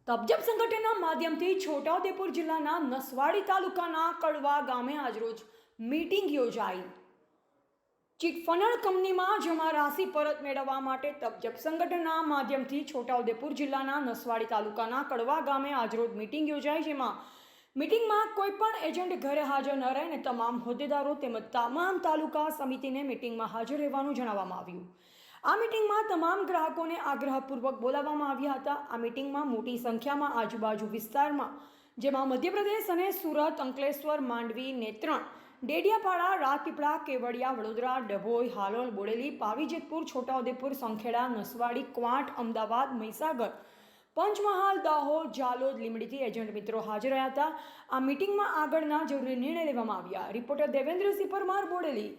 તબજબ સંગઠનના માધ્યમથી છોટાઉદેપુર જિલ્લાના નસવાડી તાલુકાના કડવા ગામે આજરોજ મીટિંગ યોજાઈ. ચીટફંડ કંપનીમાં જમા રાશિ પરત મેળવવા માટે તબજબ સંગઠનના માધ્યમથી છોટાઉદેપુર જિલ્લાના નસવાડી તાલુકાના કડવા ગામે આજરોજ મીટિંગ યોજાઈ, જેમાં મીટિંગમાં કોઈ પણ એજન્ટ ઘરે હાજર ન રહે અને તમામ હોદ્દેદારો તેમજ તમામ તાલુકા સમિતિને મીટિંગમાં હાજર રહેવાનું જણાવવામાં આવ્યું. આ મીટિંગમાં તમામ ગ્રાહકોને આગ્રહપૂર્વક બોલાવવામાં આવ્યા હતા. આ મીટિંગમાં મોટી સંખ્યામાં આજુબાજુ વિસ્તારમાં, જેમાં મધ્યપ્રદેશ અને સુરત, અંકલેશ્વર, માંડવી, નેત્રણ, ડેડિયાપાડા, રાજપીપળા, કેવડિયા, વડોદરા, ડભોઈ, હાલોલ, બોડેલી, પાવી જેતપુર, છોટાઉદેપુર, સંખેડા, નસવાડી, ક્વાંટ, અમદાવાદ, મહીસાગર, પંચમહાલ, દાહોદ, જાલોદ, લીંબડીથી એજન્ટ મિત્રો હાજર રહ્યા હતા. આ મીટિંગમાં આગળના જરૂરી નિર્ણય લેવામાં આવ્યા. રિપોર્ટર દેવેન્દ્રસિંહ પરમાર, બોડેલી.